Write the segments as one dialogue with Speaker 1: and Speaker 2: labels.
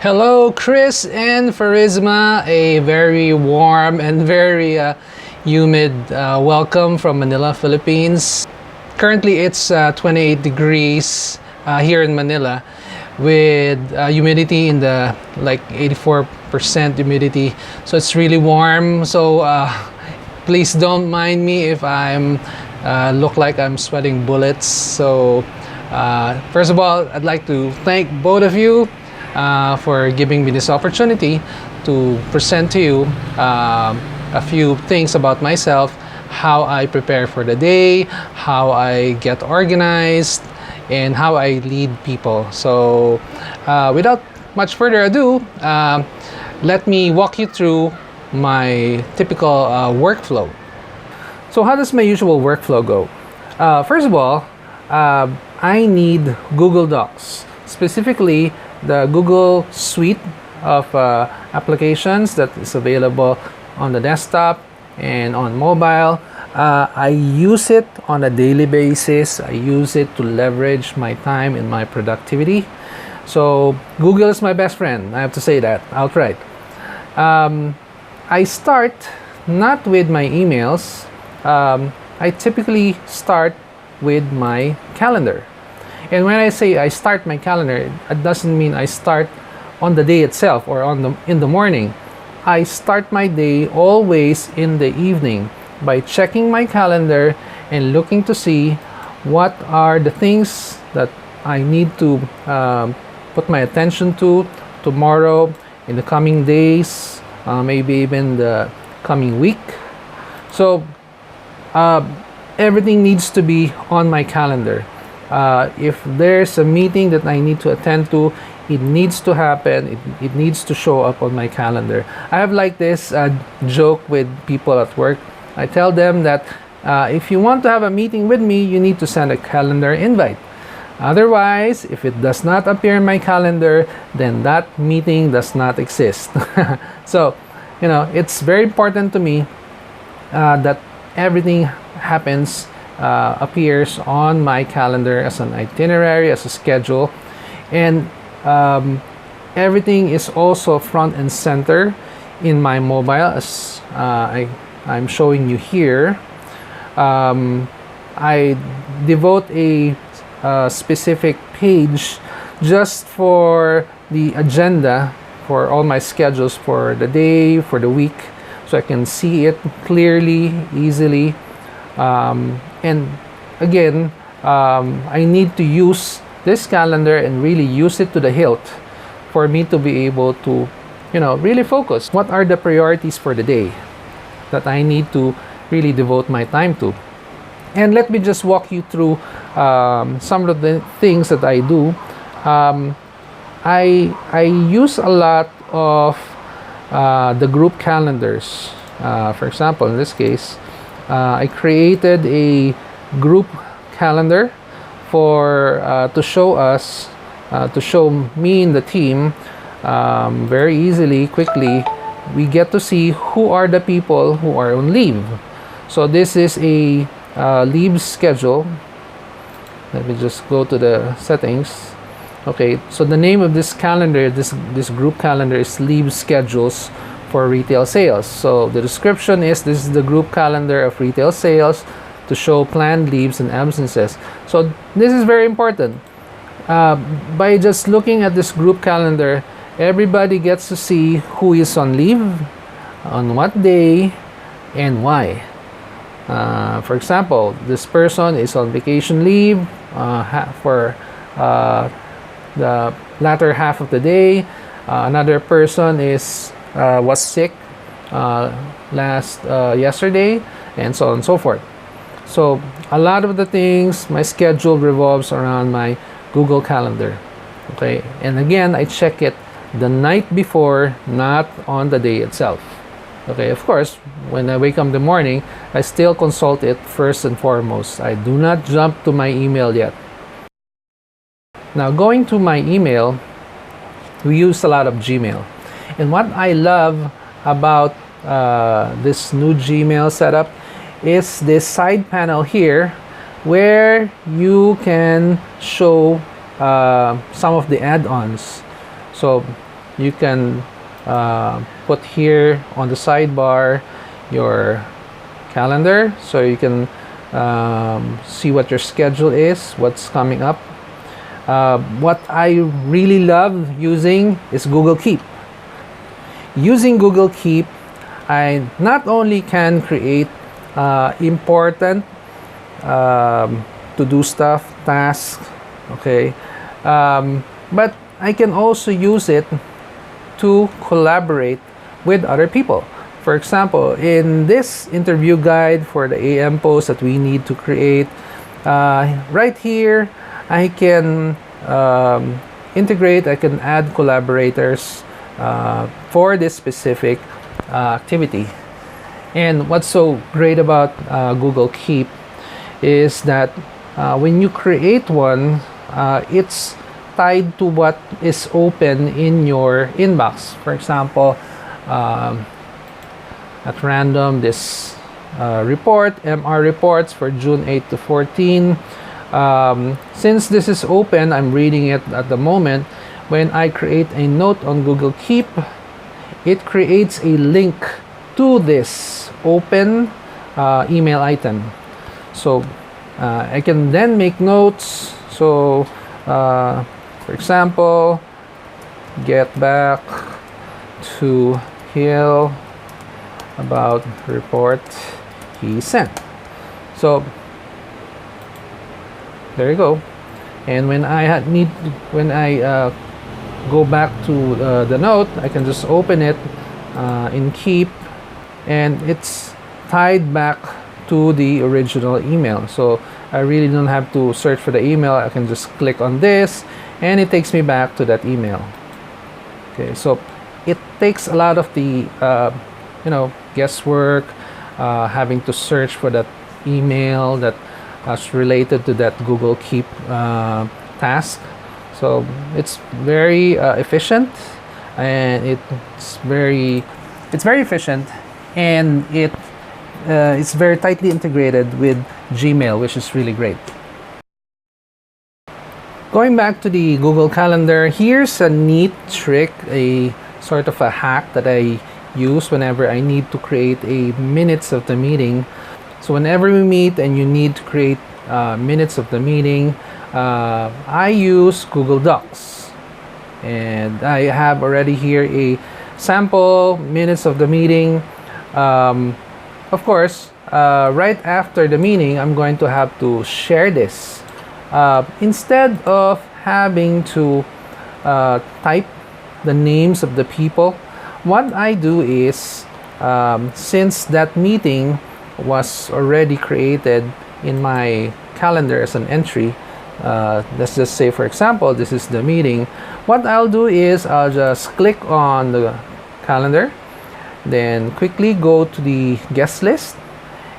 Speaker 1: Hello, Chris and Farisma. A very warm and very humid welcome from Manila, Philippines. Currently, it's 28 degrees here in Manila with humidity in the like 84% humidity. So it's really warm. So please don't mind me if I'm look like I'm sweating bullets. So first of all, I'd like to thank both of you for giving me this opportunity to present to you a few things about myself, how I prepare for the day, how I get organized, and how I lead people. So without much further ado, let me walk you through my typical workflow. So how does my usual workflow go? First of all, I need Google Docs, specifically the Google suite of applications that is available on the desktop and on mobile. I use it on a daily basis. I use it to leverage my time and my productivity. So Google is my best friend. I have to say that outright. I start not with my emails. I typically start with my calendar. And when I say I start my calendar, it doesn't mean I start on the day itself or in the morning. I start my day always in the evening by checking my calendar and looking to see what are the things that I need to put my attention to tomorrow, in the coming days, maybe even the coming week. So everything needs to be on my calendar. If there's a meeting that I need to attend to, it needs to happen. It needs to show up on my calendar. I have like this joke with people at work. I tell them that if you want to have a meeting with me, you need to send a calendar invite. Otherwise, if it does not appear in my calendar, then that meeting does not exist. So, it's very important to me that everything happens appears on my calendar as an itinerary, as a schedule, and everything is also front and center in my mobile, as I'm showing you here. I devote a specific page just for the agenda for all my schedules for the day, for the week, so I can see it clearly, easily. And again, I need to use this calendar and really use it to the hilt for me to be able to, really focus. What are the priorities for the day that I need to really devote my time to? And let me just walk you through some of the things that I do. I use a lot of the group calendars. For example, in this case, I created a group calendar for to show us, to show me and the team very easily, quickly. We get to see who are the people who are on leave. So this is a leave schedule. Let me just go to the settings. Okay, so the name of this calendar, this group calendar, is leave schedules for retail sales. So the description is, this is the group calendar of retail sales to show planned leaves and absences. So this is very important. By just looking at this group calendar, everybody gets to see who is on leave, on what day, and why. For example, this person is on vacation leave for the latter half of the day. Another person was sick yesterday, and so on and so forth. So a lot of the things, my schedule revolves around my Google Calendar. Okay, and again, I check it the night before, not on the day itself. Okay, of course, when I wake up in the morning, I still consult it first and foremost. I do not jump to my email yet. Now, going to my email, we use a lot of Gmail. And what I love about this new Gmail setup is this side panel here where you can show some of the add-ons. So you can put here on the sidebar your calendar, so you can see what your schedule is, what's coming up. What I really love using is Google Keep. Using Google Keep, I not only can create important to-do stuff, tasks, okay, but I can also use it to collaborate with other people. For example, in this interview guide for the AM post that we need to create, right here, I can integrate, I can add collaborators for this specific activity. And what's so great about Google Keep is that when you create one, it's tied to what is open in your inbox. For example, at random, this report, MR reports for June 8 to 14. Since this is open, I'm reading it at the moment. When I create a note on Google Keep, it creates a link to this open email item. So I can then make notes. So for example, get back to Hill about report he sent. So there you go. And when I go back to the note, I can just open it in Keep, and it's tied back to the original email. So I really don't have to search for the email. I can just click on this and it takes me back to that email. Okay, so it takes a lot of the guesswork, having to search for that email that is related to that Google Keep task. So it's very efficient, and it's very efficient, and it's very tightly integrated with Gmail, which is really great. Going back to the Google Calendar, here's a neat trick, a sort of a hack that I use whenever I need to create a minutes of the meeting. So whenever we meet and you need to create minutes of the meeting, I use Google Docs, and I have already here a sample minutes of the meeting. Of course, right after the meeting, I'm going to have to share this. Instead of having to type the names of the people, what I do is, since that meeting was already created in my calendar as an entry, let's just say, for example, this is the meeting. What I'll do is I'll just click on the calendar, then quickly go to the guest list,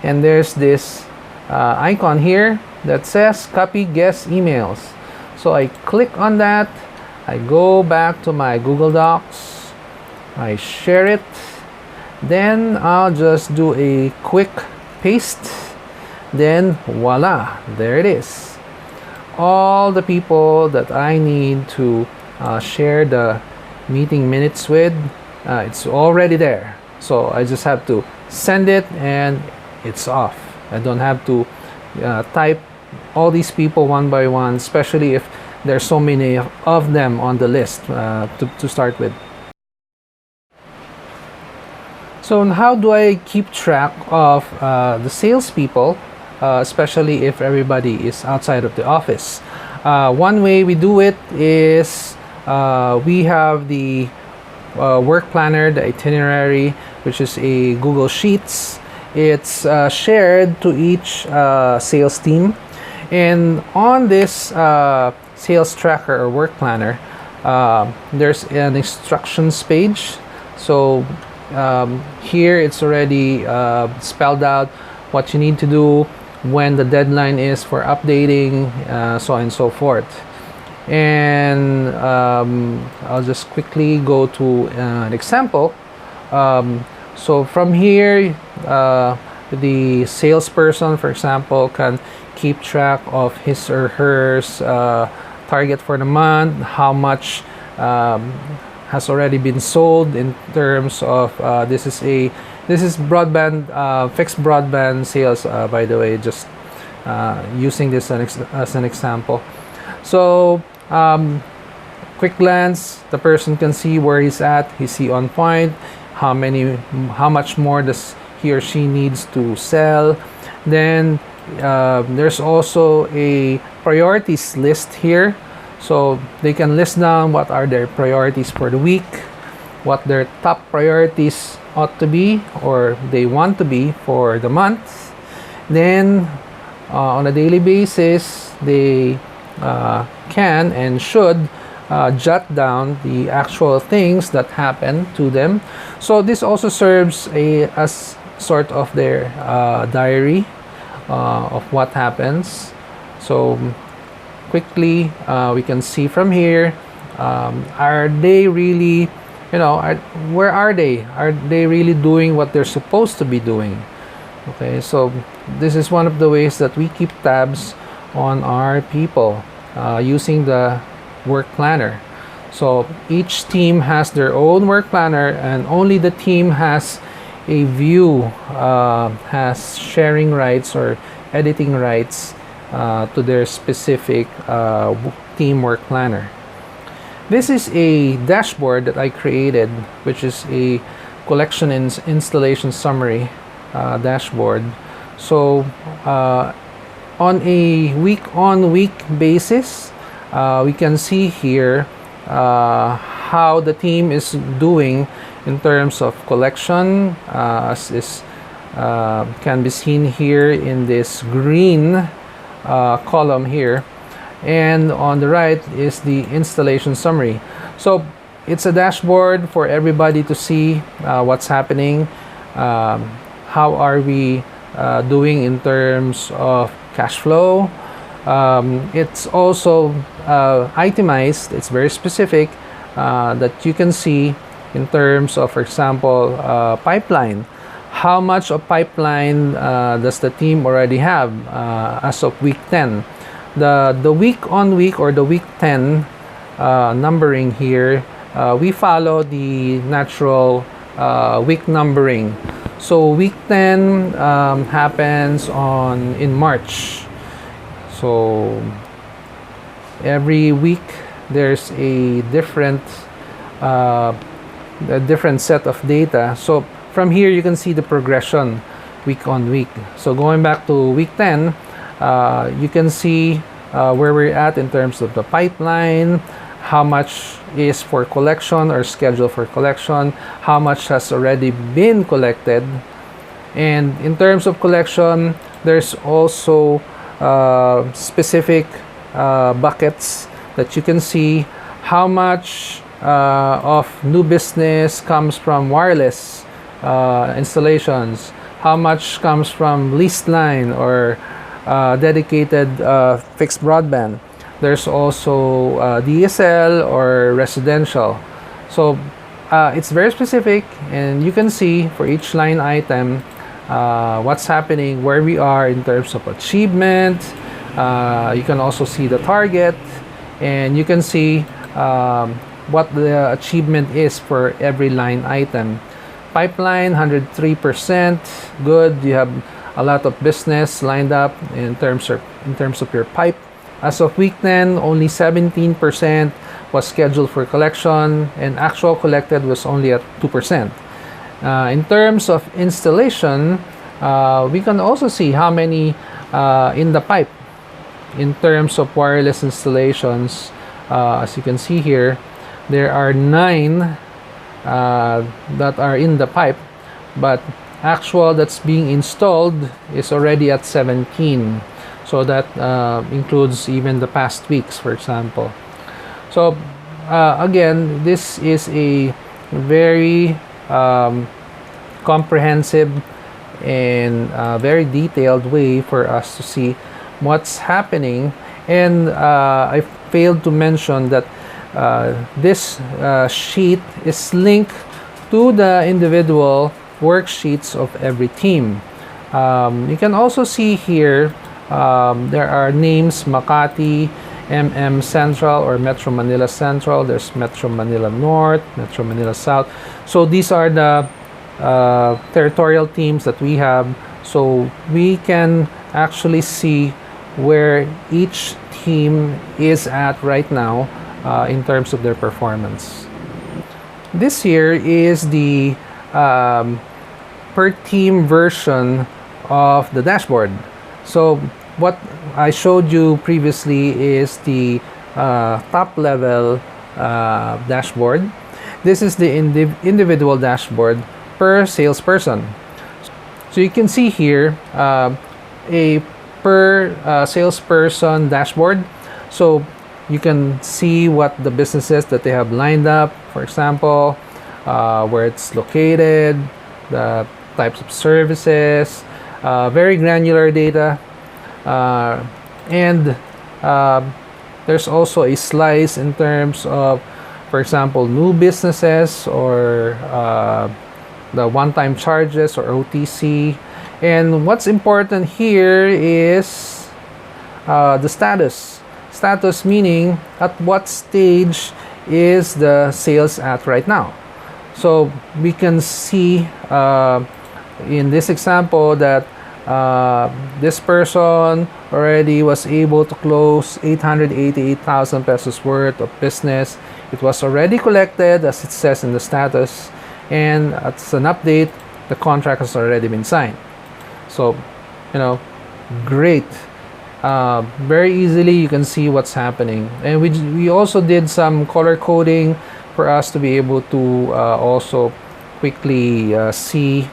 Speaker 1: and there's this icon here that says copy guest emails. So I click on that, I go back to my Google Docs, I share it, then I'll just do a quick paste, then voila, there it is. All the people that I need to share the meeting minutes with, it's already there. So I just have to send it and it's off. I don't have to type all these people one by one, especially if there's so many of them on the list to start with. So how do I keep track of the salespeople, especially if everybody is outside of the office? One way we do it is we have the work planner, the itinerary, which is a Google Sheets. It's shared to each sales team. And on this sales tracker or work planner, there's an instructions page. So here it's already spelled out what you need to do, when the deadline is for updating, so on and so forth. And I'll just quickly go to an example. So from here, the salesperson, for example, can keep track of his or her target for the month, how much has already been sold in terms of this is broadband fixed broadband sales, by the way, just using this as an example. So quick glance, the person can see where he's at. Is he on point? How much more does he or she needs to sell? Then there's also a priorities list here, so they can list down what are their priorities for the week, what their top priorities ought to be or they want to be for the month. Then on a daily basis, they can and should jot down the actual things that happen to them. So this also serves as sort of their diary of what happens. So quickly, we can see from here, are they really, where are they? Are they really doing what they're supposed to be doing? Okay, so this is one of the ways that we keep tabs on our people using the work planner. So each team has their own work planner, and only the team has a view, has sharing rights or editing rights to their specific team work planner. This is a dashboard that I created, which is a collection and installation summary dashboard. So on a week-on-week basis, we can see here how the team is doing in terms of collection, as is can be seen here in this green column here, and on the right is the installation summary. So it's a dashboard for everybody to see what's happening, how are we doing in terms of cash flow. It's also itemized, it's very specific, that you can see in terms of, for example, pipeline. How much of pipeline does the team already have as of week 10? The week on week or the week 10 numbering here, we follow the natural week numbering. So week 10 happens in March. So every week there's a different set of data. So from here you can see the progression week on week. So going back to week 10, you can see where we're at in terms of the pipeline, how much is for collection or scheduled for collection, how much has already been collected. And in terms of collection, there's also specific buckets that you can see how much of new business comes from wireless installations, how much comes from leased line or dedicated fixed broadband. There's also DSL or residential. So it's very specific, and you can see for each line item what's happening, where we are in terms of achievement. You can also see the target, and you can see what the achievement is for every line item. Pipeline 103%, good. You have a lot of business lined up in terms of your pipe. As of week 10, only 17% was scheduled for collection, and actual collected was only at 2%. In terms of installation, we can also see how many in the pipe. In terms of wireless installations, as you can see here, there are 9 that are in the pipe, but actual that's being installed is already at 17. So that includes even the past weeks, for example. So again, this is a very comprehensive and very detailed way for us to see what's happening. And I failed to mention that this sheet is linked to the individual worksheets of every team. You can also see here there are names Makati MM Central or Metro Manila Central. There's Metro Manila North, Metro Manila South. So these are the territorial teams that we have. So we can actually see where each team is at right now in terms of their performance. This here is the per team version of the dashboard. So what I showed you previously is the top level dashboard. This is the individual dashboard per salesperson. So you can see here a per salesperson dashboard. So you can see what the businesses that they have lined up, for example, where it's located, the types of services, very granular data, and there's also a slice in terms of, for example, new businesses or the one-time charges or OTC. And what's important here is the status. Status meaning at what stage is the sales at right now. So we can see in this example that this person already was able to close 888,000 pesos worth of business. It was already collected, as it says in the status, and as an update, the contract has already been signed. So, great. Very easily you can see what's happening. And we also did some color coding for us to be able to also quickly see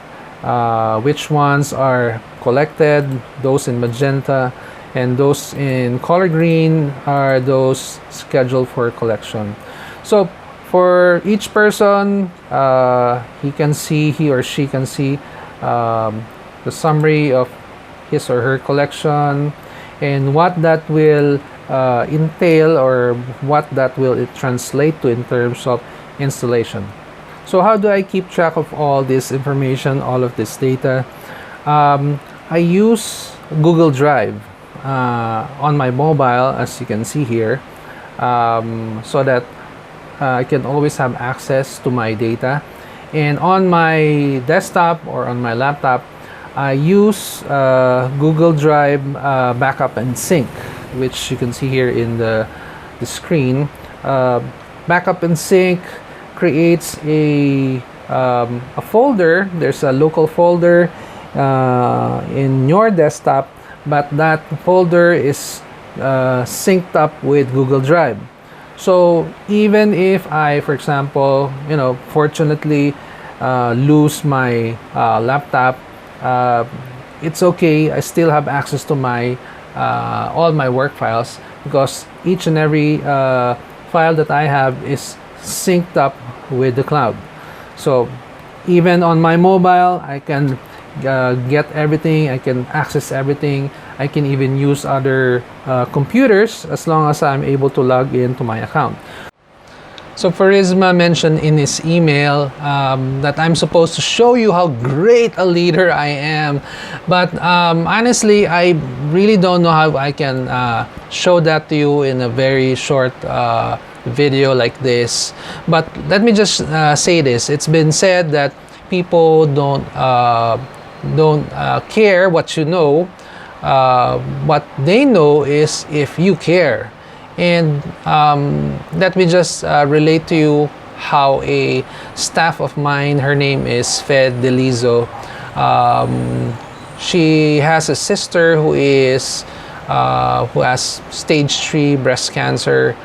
Speaker 1: which ones are collected. Those in magenta and those in color green are those scheduled for collection. So for each person, he or she can see the summary of his or her collection and what that will entail, or what that will translate to in terms of installation. So how do I keep track of all this information, all of this data? I use Google Drive on my mobile, as you can see here, so that I can always have access to my data. And on my desktop or on my laptop, I use Google Drive Backup and Sync, which you can see here in the screen. Backup and Sync creates a folder. There's a local folder in your desktop, but that folder is synced up with Google Drive. So even if I, for example, fortunately lose my laptop, it's okay. I still have access to my all my work files, because each and every file that I have is synced up with the cloud. So even on my mobile, I can get everything. I can access everything. I can even use other computers as long as I'm able to log into my account. So Farisma mentioned in his email that I'm supposed to show you how great a leader I am. But honestly, I really don't know how I can show that to you in a very short video like this. But let me just say this. It's been said that people don't care what you know. What they know is if you care. And let me just relate to you how a staff of mine, her name is Fed Delizo, she has a sister who has stage 3 breast cancer.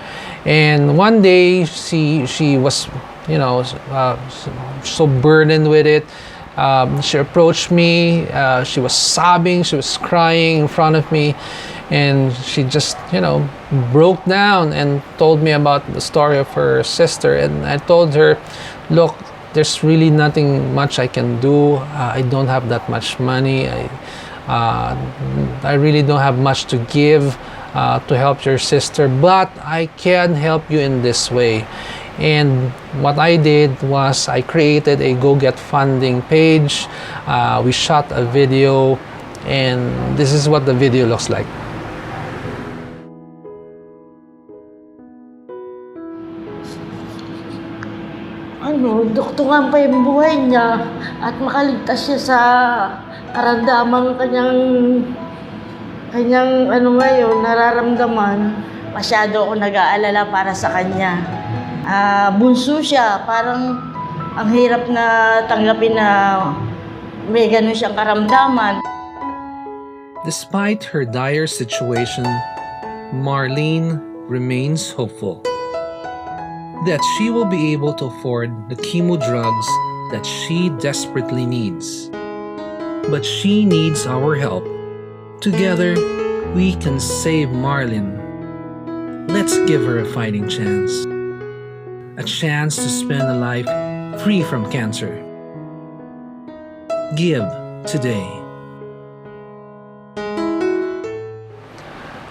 Speaker 1: And one day she was so burdened with it. She approached me. She was sobbing. She was crying in front of me. And she just, broke down and told me about the story of her sister. And I told her, look, there's really nothing much I can do. I don't have that much money. I really don't have much to give to help your sister. But I can help you in this way. And what I did was I created a Go Get Funding page. We shot a video, and this is what the video looks like.
Speaker 2: duktungan pa yung buhay niya at makaligtas siya sa karamdamang kanyang ngayon, nararamdaman. Masyado ako nag-aalala para sa kanya. Bunso siya, parang ang hirap na tanggapin na may ganun siyang karamdaman.
Speaker 1: Despite her dire situation, Marlene remains hopeful that she will be able to afford the chemo drugs that she desperately needs. But she needs our help. Together, we can save Marlene. Let's give her a fighting chance. A chance to spend a life free from cancer. Give today.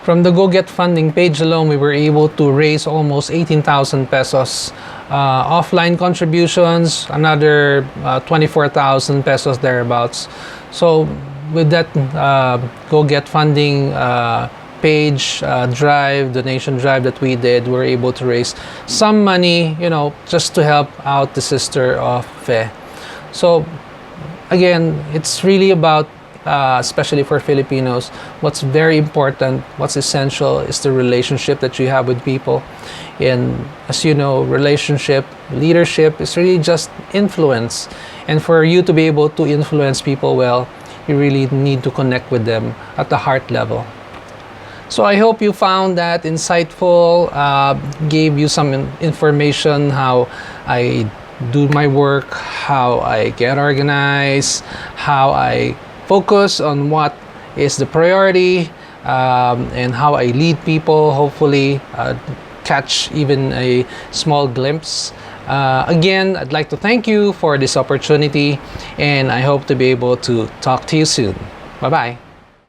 Speaker 1: From the Go Get Funding page alone, we were able to raise almost 18,000 pesos. Offline contributions, another 24,000 pesos thereabouts. So with that Go Get Funding page drive, donation drive that we did, we were able to raise some money, just to help out the sister of Fe. So again, it's really about especially for Filipinos, what's very important, what's essential is the relationship that you have with people. And as you know, leadership is really just influence. And for you to be able to influence people well, you really need to connect with them at the heart level. So I hope you found that insightful, gave you some information how I do my work, how I get organized, how I focus on what is the priority, and how I lead people, hopefully catch even a small glimpse. Again, I'd like to thank you for this opportunity, and I hope to be able to talk to you soon. Bye-bye.